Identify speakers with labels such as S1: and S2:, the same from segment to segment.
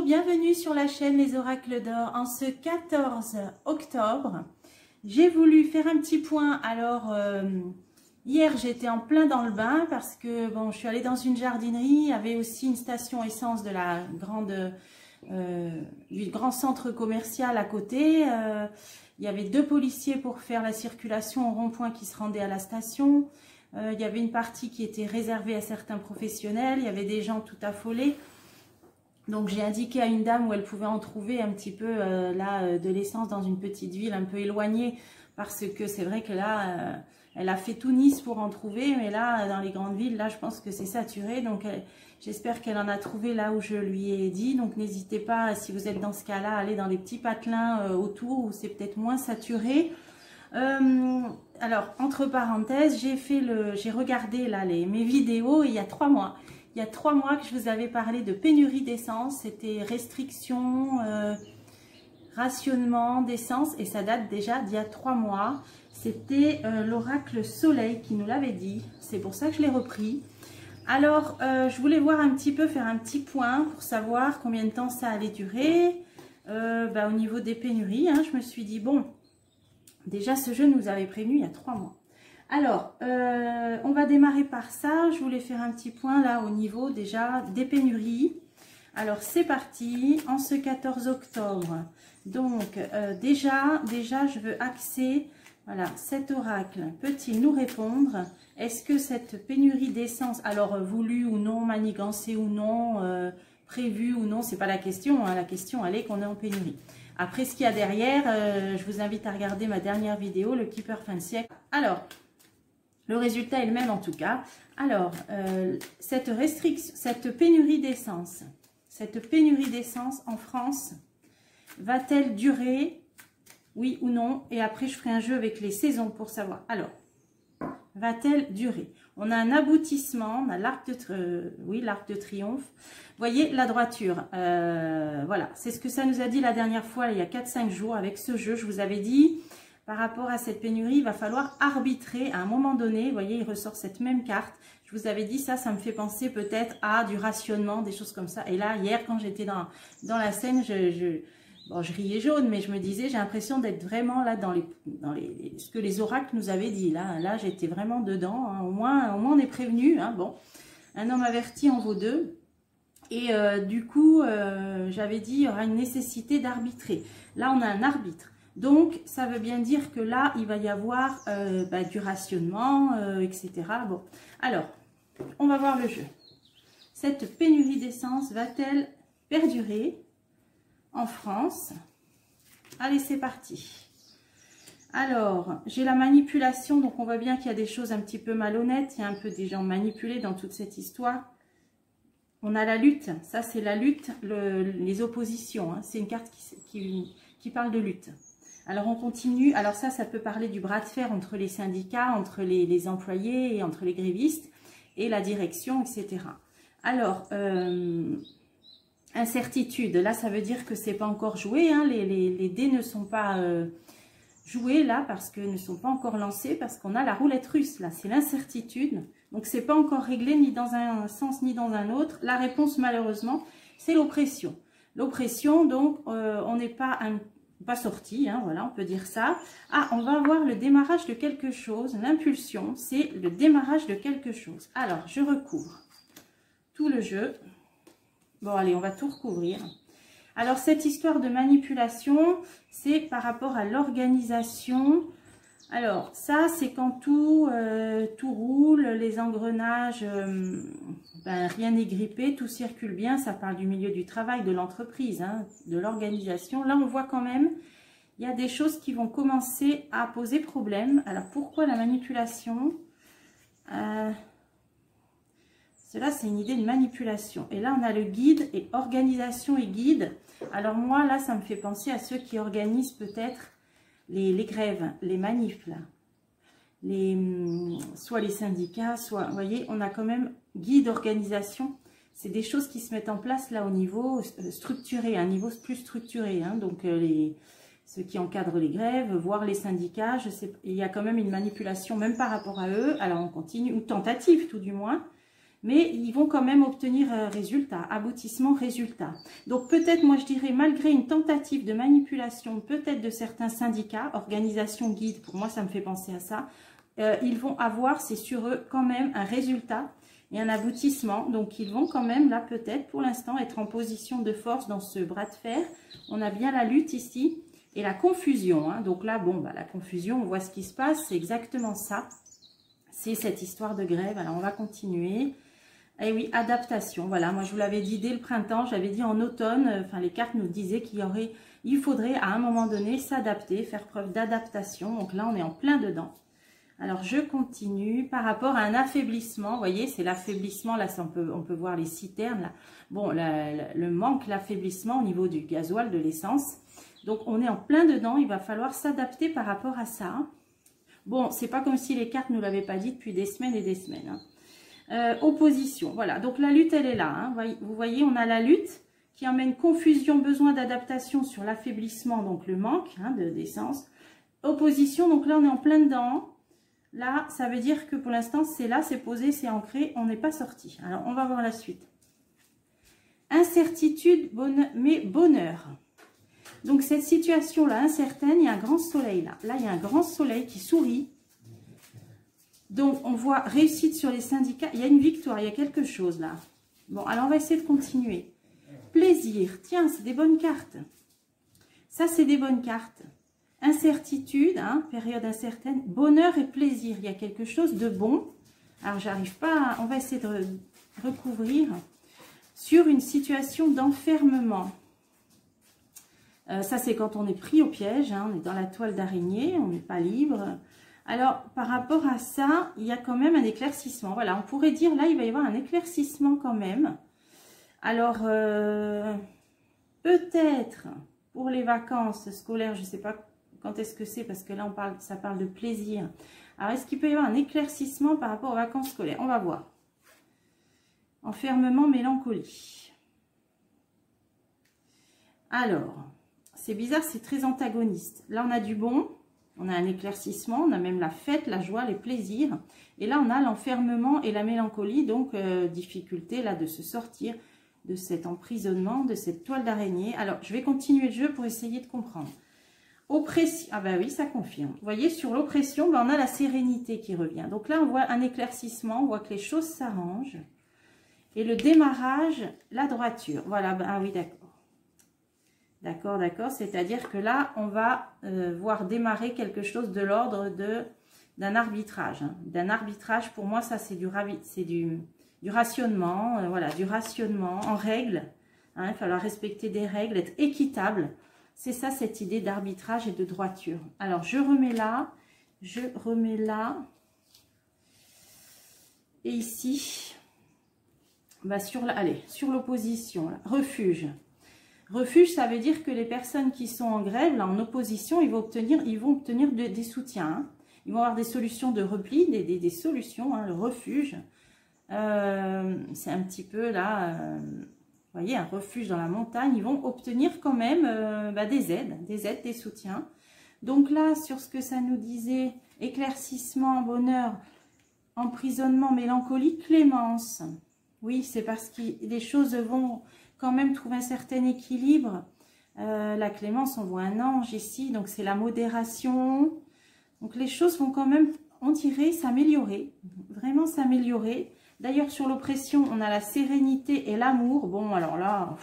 S1: bienvenue sur la chaîne Les Oracles d'Or. En ce 14 octobre, j'ai voulu faire un petit point. Alors, hier j'étais en plein dans le bain parce que bon, je suis allée dans une jardinerie. Il y avait aussi une station essence de la du grand centre commercial à côté. Il y avait 2 policiers pour faire la circulation au rond-point qui se rendait à la station. Il y avait une partie qui était réservée à certains professionnels. Il y avait des gens tout affolés. Donc j'ai indiqué à une dame où elle pouvait en trouver un petit peu de l'essence dans une petite ville un peu éloignée, parce que c'est vrai que là elle a fait tout Nice pour en trouver, mais là dans les grandes villes, là je pense que c'est saturé. Donc j'espère qu'elle en a trouvé là où je lui ai dit. Donc n'hésitez pas, si vous êtes dans ce cas là, à aller dans les petits patelins autour où c'est peut-être moins saturé. Alors entre parenthèses, j'ai regardé là mes vidéos il y a 3 mois. Il y a 3 mois que je vous avais parlé de pénurie d'essence. C'était restriction, rationnement d'essence, et ça date déjà d'il y a 3 mois. C'était l'oracle Soleil qui nous l'avait dit. C'est pour ça que je l'ai repris. Alors, je voulais voir un petit peu, faire un petit point pour savoir combien de temps ça allait durer. Au niveau des pénuries, hein, je me suis dit, bon, déjà ce jeu nous avait prévenu il y a 3 mois. Alors, on va démarrer par ça. Je voulais faire un petit point là au niveau déjà des pénuries. Alors, c'est parti en ce 14 octobre. Donc, déjà, je veux axer, voilà, cet oracle. Peut-il nous répondre? Est-ce que cette pénurie d'essence, alors voulue ou non, manigancée ou non, prévue ou non, c'est pas la question. Hein, la question, elle est qu'on est en pénurie. Après, ce qu'il y a derrière, je vous invite à regarder ma dernière vidéo, le Keeper fin de siècle. Alors, le résultat est le même en tout cas. Alors, cette pénurie d'essence en France, va-t-elle durer, oui ou non? Et après, je ferai un jeu avec les saisons pour savoir. Alors, va-t-elle durer? On a un aboutissement, on a l'arc de triomphe. Vous voyez, la droiture. Voilà, c'est ce que ça nous a dit la dernière fois, il y a 4-5 jours, avec ce jeu. Je vous avais dit, par rapport à cette pénurie, il va falloir arbitrer à un moment donné. Vous voyez, il ressort cette même carte. Je vous avais dit ça me fait penser peut-être à du rationnement, des choses comme ça. Et là, hier, quand j'étais dans la scène, je riais jaune, mais je me disais, j'ai l'impression d'être vraiment là dans ce que les oracles nous avaient dit. Là j'étais vraiment dedans. Hein. Au moins, on est prévenu. Hein. Bon, un homme averti en vaut 2. Et du coup, j'avais dit, il y aura une nécessité d'arbitrer. Là, on a un arbitre. Donc, ça veut bien dire que là, il va y avoir du rationnement, etc. Bon, alors, on va voir le jeu. Cette pénurie d'essence va-t-elle perdurer en France? Allez, c'est parti. Alors, j'ai la manipulation, donc on voit bien qu'il y a des choses un petit peu malhonnêtes. Il y a un peu des gens manipulés dans toute cette histoire. On a la lutte, ça c'est la lutte, les oppositions. Hein. C'est une carte qui parle de lutte. Alors on continue, alors ça peut parler du bras de fer entre les syndicats, entre les employés et entre les grévistes et la direction, etc. Alors, incertitude, là ça veut dire que c'est pas encore joué, hein. Les dés ne sont pas joués là parce que ne sont pas encore lancés, parce qu'on a la roulette russe là, c'est l'incertitude. Donc c'est pas encore réglé ni dans un sens ni dans un autre. La réponse malheureusement c'est l'oppression. L'oppression, donc on n'est pas sorti, hein, voilà, on peut dire ça. Ah, on va avoir le démarrage de quelque chose, l'impulsion, c'est le démarrage de quelque chose. Alors, je recouvre tout le jeu. Bon, allez, on va tout recouvrir. Alors, cette histoire de manipulation, c'est par rapport à l'organisation. Alors, ça, c'est quand tout roule, les engrenages, rien n'est grippé, tout circule bien. Ça parle du milieu du travail, de l'entreprise, hein, de l'organisation. Là, on voit quand même, il y a des choses qui vont commencer à poser problème. Alors, pourquoi la manipulation? Cela, c'est une idée de manipulation. Et là, on a le guide et organisation et guide. Alors, moi, là, ça me fait penser à ceux qui organisent peut-être les grèves, les manifs, là. Soit les syndicats, soit, vous voyez, on a quand même guide, organisation. C'est des choses qui se mettent en place là au niveau structuré, un niveau plus structuré. Hein, donc, ceux qui encadrent les grèves, voire les syndicats, je sais, il y a quand même une manipulation, même par rapport à eux. Alors, on continue, ou tentative tout du moins. mais ils vont quand même obtenir résultat, aboutissement, résultat. Donc peut-être, moi je dirais, malgré une tentative de manipulation, peut-être de certains syndicats, organisations, guides, pour moi ça me fait penser à ça, ils vont avoir, c'est sur eux, quand même un résultat et un aboutissement. Donc ils vont quand même, là peut-être, pour l'instant, être en position de force dans ce bras de fer. On a bien la lutte ici et la confusion. Hein. Donc là, bon, bah, la confusion, on voit ce qui se passe, c'est exactement ça. C'est cette histoire de grève. Alors on va continuer. Et oui, adaptation. Voilà, moi je vous l'avais dit dès le printemps, j'avais dit en automne, enfin les cartes nous disaient il faudrait à un moment donné s'adapter, faire preuve d'adaptation. Donc là, on est en plein dedans. Alors, je continue par rapport à un affaiblissement. Vous voyez, c'est l'affaiblissement. Là, on peut voir les citernes. Là. Bon, le manque, l'affaiblissement au niveau du gasoil, de l'essence. Donc, on est en plein dedans. Il va falloir s'adapter par rapport à ça. Bon, c'est pas comme si les cartes ne nous l'avaient pas dit depuis des semaines et des semaines. Hein. Opposition. Voilà. Donc, la lutte, elle est là. Hein. Vous voyez, on a la lutte qui emmène confusion, besoin d'adaptation sur l'affaiblissement, donc le manque hein, d'essence. Opposition, donc là, on est en plein dedans. Là, ça veut dire que pour l'instant, c'est là, c'est posé, c'est ancré, on n'est pas sorti. Alors, on va voir la suite. Incertitude, mais bonheur. Donc, cette situation-là, incertaine, il y a un grand soleil là. Là, il y a un grand soleil qui sourit. Donc, on voit réussite sur les syndicats. Il y a une victoire, il y a quelque chose là. Bon, alors, on va essayer de continuer. Plaisir. Tiens, c'est des bonnes cartes. Ça, c'est des bonnes cartes. Incertitude, hein, période incertaine, bonheur et plaisir. Il y a quelque chose de bon. Alors, j'arrive pas, on va essayer de recouvrir sur une situation d'enfermement. Ça, c'est quand on est pris au piège, hein, on est dans la toile d'araignée, on n'est pas libre. Alors, par rapport à ça, il y a quand même un éclaircissement. Voilà, on pourrait dire, là, il va y avoir un éclaircissement quand même. Alors, peut-être, pour les vacances scolaires, je ne sais pas quand est-ce que c'est, parce que là, ça parle de plaisir. Alors, est-ce qu'il peut y avoir un éclaircissement par rapport aux vacances scolaires? On va voir. Enfermement, mélancolie. Alors, c'est bizarre, c'est très antagoniste. Là, on a du bon, on a un éclaircissement, on a même la fête, la joie, les plaisirs. Et là, on a l'enfermement et la mélancolie, donc difficulté là de se sortir de cet emprisonnement, de cette toile d'araignée. Alors, je vais continuer le jeu pour essayer de comprendre. Oppression, ah bah oui, ça confirme. Vous voyez, sur l'oppression, ben on a la sérénité qui revient. Donc là, on voit un éclaircissement, on voit que les choses s'arrangent. Et le démarrage, la droiture. Voilà, ben, ah oui, d'accord. D'accord, d'accord. C'est-à-dire que là, on va voir démarrer quelque chose de l'ordre d'un arbitrage. Hein. D'un arbitrage, pour moi, ça, c'est du rationnement. Voilà, du rationnement en règle. Hein, il va falloir respecter des règles, être équitable. C'est ça, cette idée d'arbitrage et de droiture. Alors, je remets là. Je remets là. Et ici, bah sur l'opposition. Refuge. Refuge, ça veut dire que les personnes qui sont en grève, là, en opposition, ils vont obtenir des soutiens. Hein. Ils vont avoir des solutions de repli, des solutions, hein, le refuge. C'est un petit peu là... vous voyez, un refuge dans la montagne, ils vont obtenir quand même des aides, des soutiens. Donc là, sur ce que ça nous disait, éclaircissement, bonheur, emprisonnement, mélancolie, clémence. Oui, c'est parce que les choses vont quand même trouver un certain équilibre. La clémence, on voit un ange ici, donc c'est la modération. Donc les choses vont quand même, on dirait, s'améliorer, vraiment s'améliorer. D'ailleurs, sur l'oppression, on a la sérénité et l'amour. Bon, alors là,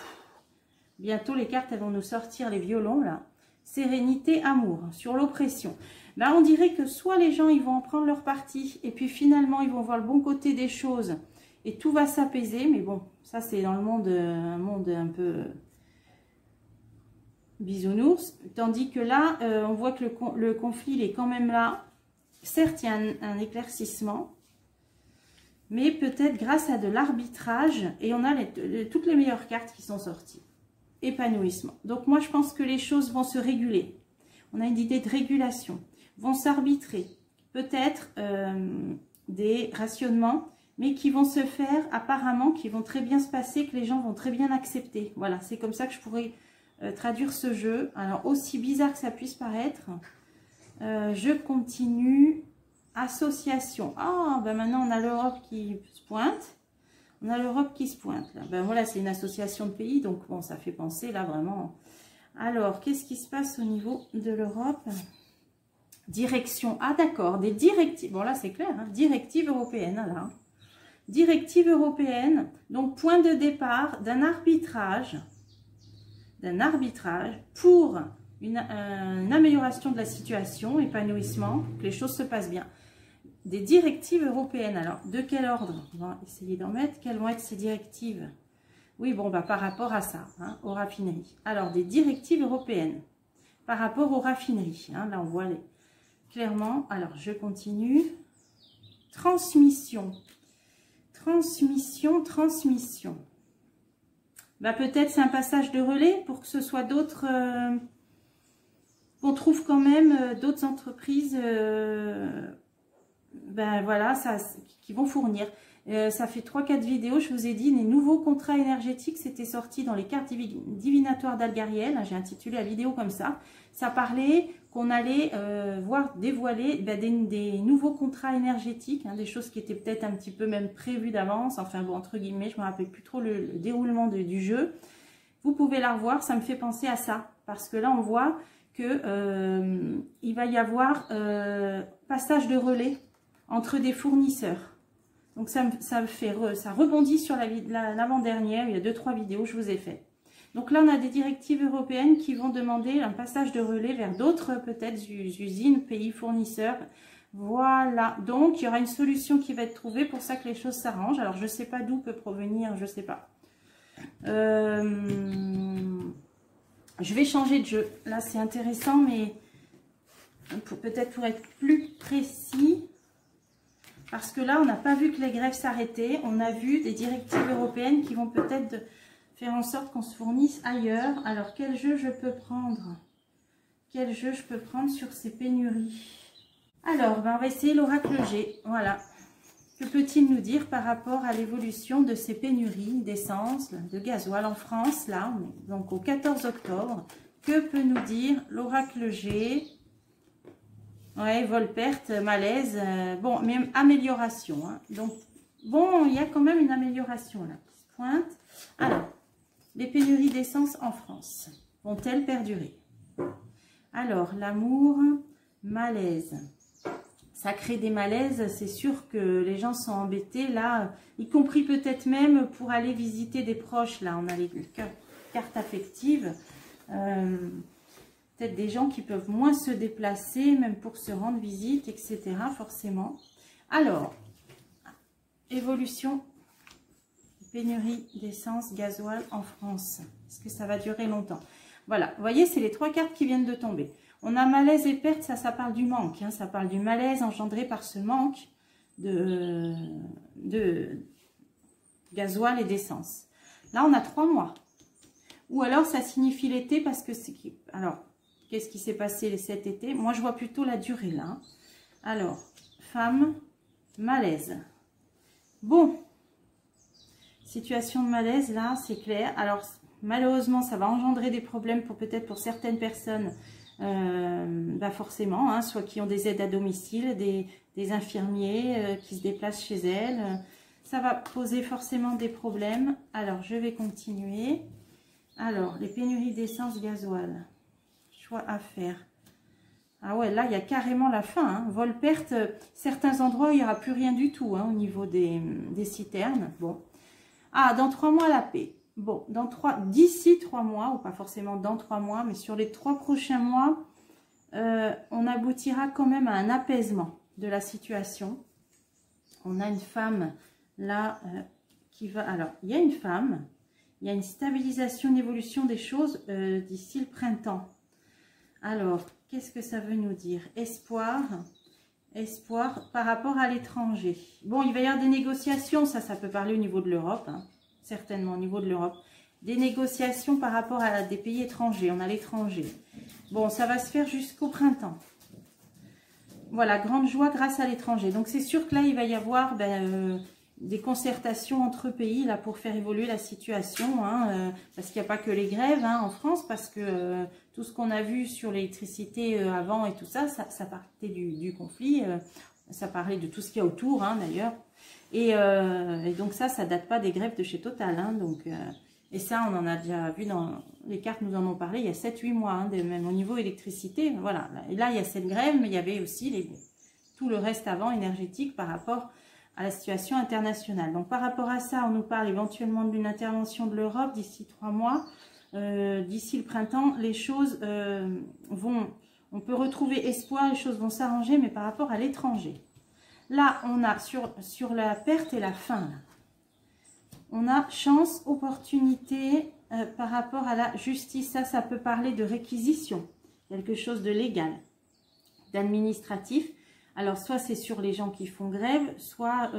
S1: bientôt les cartes, elles vont nous sortir les violons, là. Sérénité, amour. Sur l'oppression, ben, on dirait que soit les gens, ils vont en prendre leur parti, et puis finalement, ils vont voir le bon côté des choses, et tout va s'apaiser. Mais bon, ça, c'est dans le monde, un monde un peu bisounours. Tandis que là, on voit que le conflit, il est quand même là. Certes, il y a un éclaircissement, mais peut-être grâce à de l'arbitrage, et on a toutes les meilleures cartes qui sont sorties. Épanouissement. Donc moi, je pense que les choses vont se réguler. On a une idée de régulation. Vont s'arbitrer. Peut-être des rationnements, mais qui vont se faire apparemment, qui vont très bien se passer, que les gens vont très bien accepter. Voilà, c'est comme ça que je pourrais traduire ce jeu. Alors, aussi bizarre que ça puisse paraître, je continue... Association. Ah, ben maintenant on a l'Europe qui se pointe. On a l'Europe qui se pointe là. Ben voilà, c'est une association de pays, donc bon, ça fait penser là vraiment. Alors, qu'est-ce qui se passe au niveau de l'Europe? Direction. Ah d'accord, des directives. Bon là c'est clair, hein, directives européennes là. Directive européenne, donc point de départ d'un arbitrage pour une amélioration de la situation, épanouissement, que les choses se passent bien. Des directives européennes, alors de quel ordre? On va essayer d'en mettre. Quelles vont être ces directives? Oui, bon, bah, par rapport à ça, hein, aux raffineries. Alors, des directives européennes par rapport aux raffineries. Hein, là, on voit clairement. Alors, je continue. Transmission. Bah, peut-être c'est un passage de relais pour que ce soit d'autres... on trouve quand même d'autres entreprises... ben voilà, qui vont fournir. Ça fait 3-4 vidéos, je vous ai dit, les nouveaux contrats énergétiques, c'était sorti dans les cartes divinatoires d'Algariel. J'ai intitulé la vidéo comme ça. Ça parlait qu'on allait voir dévoiler des nouveaux contrats énergétiques, hein, des choses qui étaient peut-être un petit peu même prévues d'avance. Enfin bon, entre guillemets, je ne me rappelle plus trop le déroulement du jeu. Vous pouvez la revoir, ça me fait penser à ça. Parce que là, on voit que il va y avoir passage de relais entre des fournisseurs. Donc ça rebondit sur l'avant-dernière, il y a 2-3 vidéos, je vous ai fait. Donc là, on a des directives européennes qui vont demander un passage de relais vers d'autres, peut-être, usines, pays fournisseurs. Voilà, donc il y aura une solution qui va être trouvée pour ça que les choses s'arrangent. Alors, je ne sais pas d'où peut provenir, je ne sais pas. Je vais changer de jeu. Là, c'est intéressant, mais peut-être pour être plus précis... Parce que là, on n'a pas vu que les grèves s'arrêtaient. On a vu des directives européennes qui vont peut-être faire en sorte qu'on se fournisse ailleurs. Alors, quel jeu je peux prendre? Quel jeu je peux prendre sur ces pénuries? Alors, ben, on va essayer l'oracle G. Voilà. Que peut-il nous dire par rapport à l'évolution de ces pénuries d'essence, de gasoil en France? Là, on est donc au 14 octobre. Que peut nous dire l'oracle G? Ouais, vol-perte, malaise, bon, même amélioration. Hein. Donc, bon, il y a quand même une amélioration là qui se pointe. Alors, les pénuries d'essence en France vont-elles perdurer? Alors, l'amour, malaise. Ça crée des malaises, c'est sûr que les gens sont embêtés là, y compris peut-être même pour aller visiter des proches. Là, on a les cartes affectives. Peut-être des gens qui peuvent moins se déplacer, même pour se rendre visite, etc. forcément. Alors, évolution, pénurie d'essence, gasoil en France. Est-ce que ça va durer longtemps? Voilà, vous voyez, c'est les 3 cartes qui viennent de tomber. On a malaise et perte, ça parle du manque. Hein, ça parle du malaise engendré par ce manque de gasoil et d'essence. Là, on a 3 mois. Ou alors, ça signifie l'été parce que c'est... Alors... Qu'est-ce qui s'est passé cet été? Moi, je vois plutôt la durée là. Alors, femme, malaise. Bon, situation de malaise là, c'est clair. Alors, malheureusement, ça va engendrer des problèmes peut-être pour certaines personnes. Bah forcément, hein, soit qui ont des aides à domicile, des infirmiers qui se déplacent chez elles. Ça va poser forcément des problèmes. Alors, je vais continuer. Alors, les pénuries d'essence, gasoil. Choix à faire. Ah ouais, là, il y a carrément la fin. Hein. Vol-perte, certains endroits, il n'y aura plus rien du tout hein, au niveau des citernes. Bon. Ah, dans 3 mois, la paix. Bon, d'ici 3 mois, ou pas forcément dans 3 mois, mais sur les 3 prochains mois, on aboutira quand même à un apaisement de la situation. On a une femme, là, qui va... Alors, il y a une femme, il y a une stabilisation, une évolution des choses d'ici le printemps. Alors, qu'est-ce que ça veut nous dire? Espoir par rapport à l'étranger. Bon, il va y avoir des négociations, ça peut parler au niveau de l'Europe, hein, certainement au niveau de l'Europe. Des négociations par rapport à des pays étrangers, on a l'étranger. Bon, ça va se faire jusqu'au printemps. Voilà, grande joie grâce à l'étranger. Donc, c'est sûr que là, il va y avoir... des concertations entre pays là pour faire évoluer la situation, hein, parce qu'il n'y a pas que les grèves hein, en France, parce que tout ce qu'on a vu sur l'électricité avant et tout ça, ça partait du conflit, ça parlait de tout ce qu'il y a autour hein, d'ailleurs. Et donc ça date pas des grèves de chez Total. Hein, donc, et ça, on en a déjà vu dans les cartes, nous en ont parlé il y a 7-8 mois, hein, même au niveau électricité. Voilà. Et là, il y a cette grève, mais il y avait aussi tout le reste avant énergétique par rapport à la situation internationale. Donc par rapport à ça, on nous parle éventuellement d'une intervention de l'Europe d'ici 3 mois. D'ici le printemps, les choses on peut retrouver espoir, les choses vont s'arranger, mais par rapport à l'étranger. Là, on a sur la perte et la fin, là, on a chance, opportunité par rapport à la justice. Ça peut parler de réquisition, quelque chose de légal, d'administratif. Alors, soit c'est sur les gens qui font grève, soit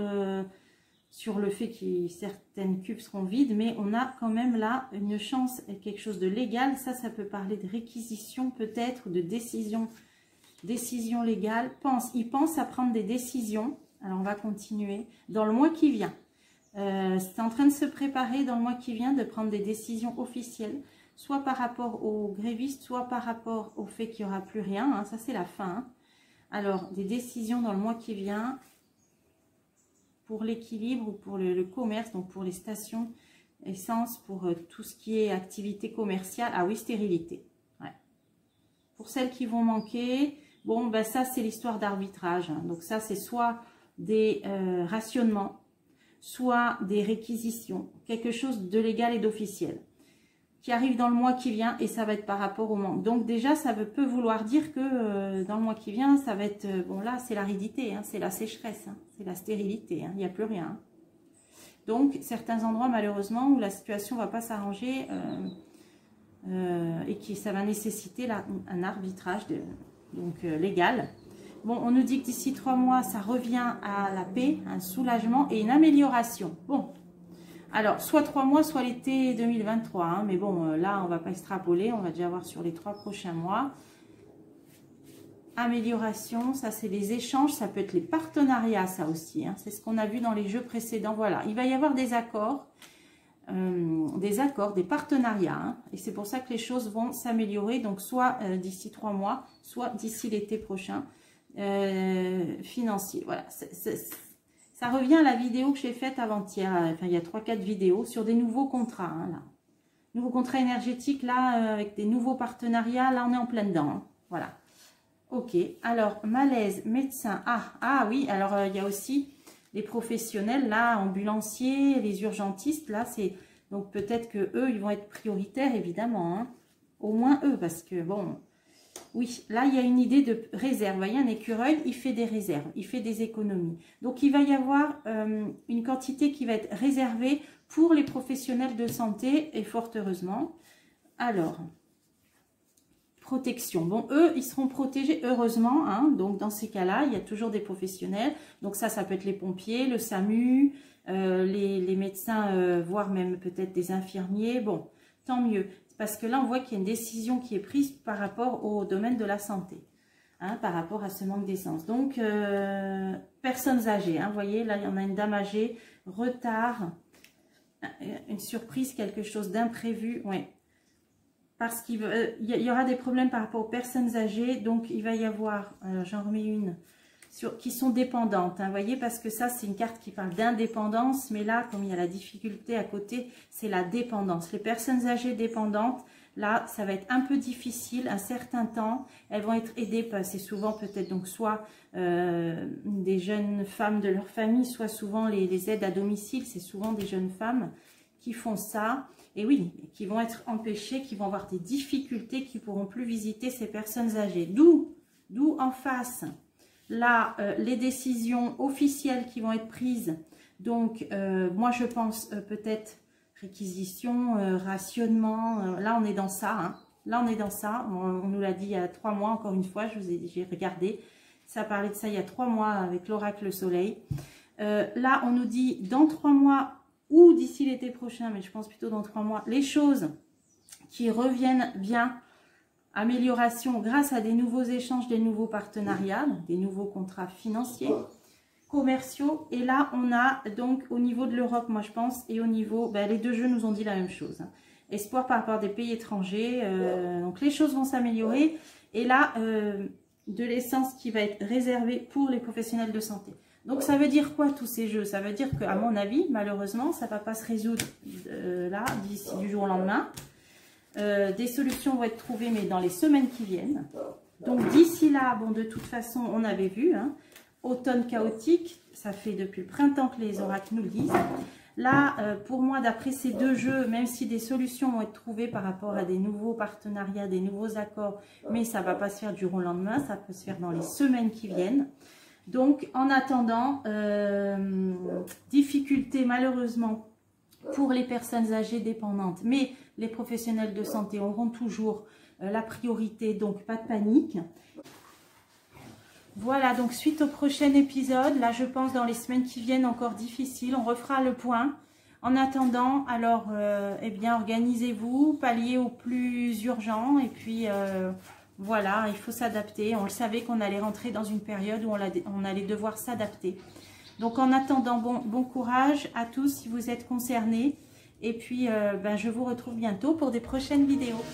S1: sur le fait que certaines cubes seront vides, mais on a quand même là une chance, quelque chose de légal. Ça peut parler de réquisition peut-être, de décision légale. Il pense à prendre des décisions. Alors, on va continuer dans le mois qui vient. C'est en train de se préparer dans le mois qui vient de prendre des décisions officielles, soit par rapport aux grévistes, soit par rapport au fait qu'il n'y aura plus rien. Hein, ça, c'est la fin. Hein. Alors, des décisions dans le mois qui vient pour l'équilibre ou pour le commerce, donc pour les stations essence, pour tout ce qui est activité commerciale. Ah oui, stérilité. Ouais. Pour celles qui vont manquer, bon, ben ça, c'est l'histoire d'arbitrage. Hein. Donc ça, c'est soit des rationnements, soit des réquisitions, quelque chose de légal et d'officiel qui arrive dans le mois qui vient, et ça va être par rapport au manque. Donc déjà, ça peut vouloir dire que dans le mois qui vient, ça va être, bon là, c'est l'aridité, hein, c'est la sécheresse, hein, c'est la stérilité, hein, il n'y a plus rien. Hein. Donc, certains endroits, malheureusement, où la situation ne va pas s'arranger et ça va nécessiter un arbitrage légal. Bon, on nous dit que d'ici 3 mois, ça revient à la paix, un soulagement et une amélioration. Bon, alors, soit 3 mois, soit l'été 2023. Hein, mais bon, là, on ne va pas extrapoler. On va déjà voir sur les 3 prochains mois. Amélioration, ça, c'est les échanges. Ça peut être les partenariats, ça aussi. Hein, c'est ce qu'on a vu dans les jeux précédents. Voilà, il va y avoir des accords, des partenariats. Hein, et c'est pour ça que les choses vont s'améliorer. Donc, soit d'ici 3 mois, soit d'ici l'été prochain. Financier. Voilà, ça revient à la vidéo que j'ai faite avant-hier. Enfin, il y a 3-4 vidéos sur des nouveaux contrats. Hein, là. Nouveaux contrats énergétiques, là, avec des nouveaux partenariats. Là, on est en plein dedans. Hein, voilà. Ok. Alors, malaise, médecin. Ah oui. Alors, il y a aussi les professionnels, là, ambulanciers, les urgentistes. Là, c'est... Donc, peut-être que eux, ils vont être prioritaires, évidemment. Hein. Au moins eux, parce que, bon... Oui, là, il y a une idée de réserve. Vous voyez, un écureuil, il fait des réserves, il fait des économies. Donc, il va y avoir une quantité qui va être réservée pour les professionnels de santé, et fort heureusement. Alors, protection. Bon, eux, ils seront protégés, heureusement. Hein, donc, dans ces cas-là, il y a toujours des professionnels. Donc, ça peut être les pompiers, le SAMU, les médecins, voire même peut-être des infirmiers. Bon, tant mieux. Parce que là, on voit qu'il y a une décision qui est prise par rapport au domaine de la santé, hein, par rapport à ce manque d'essence. Donc, personnes âgées, hein, vous voyez, là, il y en a une dame âgée, retard, une surprise, quelque chose d'imprévu, oui. Parce qu'il y aura des problèmes par rapport aux personnes âgées, donc il va y avoir, j'en remets une, qui sont dépendantes, hein, vous voyez, parce que ça, c'est une carte qui parle d'indépendance, mais là, comme il y a la difficulté à côté, c'est la dépendance. Les personnes âgées dépendantes, là, ça va être un peu difficile, un certain temps, elles vont être aidées, c'est souvent peut-être donc soit des jeunes femmes de leur famille, soit souvent les aides à domicile, c'est souvent des jeunes femmes qui font ça, et oui, qui vont être empêchées, qui vont avoir des difficultés, qui ne pourront plus visiter ces personnes âgées. D'où en face... Là, les décisions officielles qui vont être prises, donc moi je pense peut-être réquisition, rationnement, là on est dans ça, hein. Là on est dans ça, on nous l'a dit il y a 3 mois, encore une fois, j'ai regardé, ça parlait de ça il y a 3 mois avec l'oracle soleil. Là on nous dit dans 3 mois ou d'ici l'été prochain, mais je pense plutôt dans 3 mois, les choses qui reviennent bien. Amélioration grâce à des nouveaux échanges, des nouveaux partenariats, des nouveaux contrats financiers, commerciaux. Et là, on a donc au niveau de l'Europe, moi je pense, et au niveau, les deux jeux nous ont dit la même chose. Hein. Espoir par rapport à des pays étrangers. Donc les choses vont s'améliorer. Et là, de l'essence qui va être réservée pour les professionnels de santé. Donc ça veut dire quoi tous ces jeux? Ça veut dire qu'à mon avis, malheureusement, ça ne va pas se résoudre là, d'ici du jour au lendemain. Des solutions vont être trouvées, mais dans les semaines qui viennent. Donc d'ici là, bon, de toute façon, on avait vu, hein, automne chaotique, ça fait depuis le printemps que les oracles nous le disent. Là, pour moi, d'après ces deux jeux, même si des solutions vont être trouvées par rapport à des nouveaux partenariats, des nouveaux accords, mais ça ne va pas se faire du jour au lendemain, ça peut se faire dans les semaines qui viennent. Donc, en attendant, difficulté malheureusement pour les personnes âgées dépendantes, mais les professionnels de santé auront toujours la priorité, donc pas de panique. Voilà, donc suite au prochain épisode, là je pense dans les semaines qui viennent encore difficiles, on refera le point. En attendant, alors, eh bien, organisez-vous, palliez au plus urgent et puis voilà, il faut s'adapter. On le savait qu'on allait rentrer dans une période où on allait devoir s'adapter. Donc en attendant, bon courage à tous si vous êtes concernés et puis je vous retrouve bientôt pour des prochaines vidéos.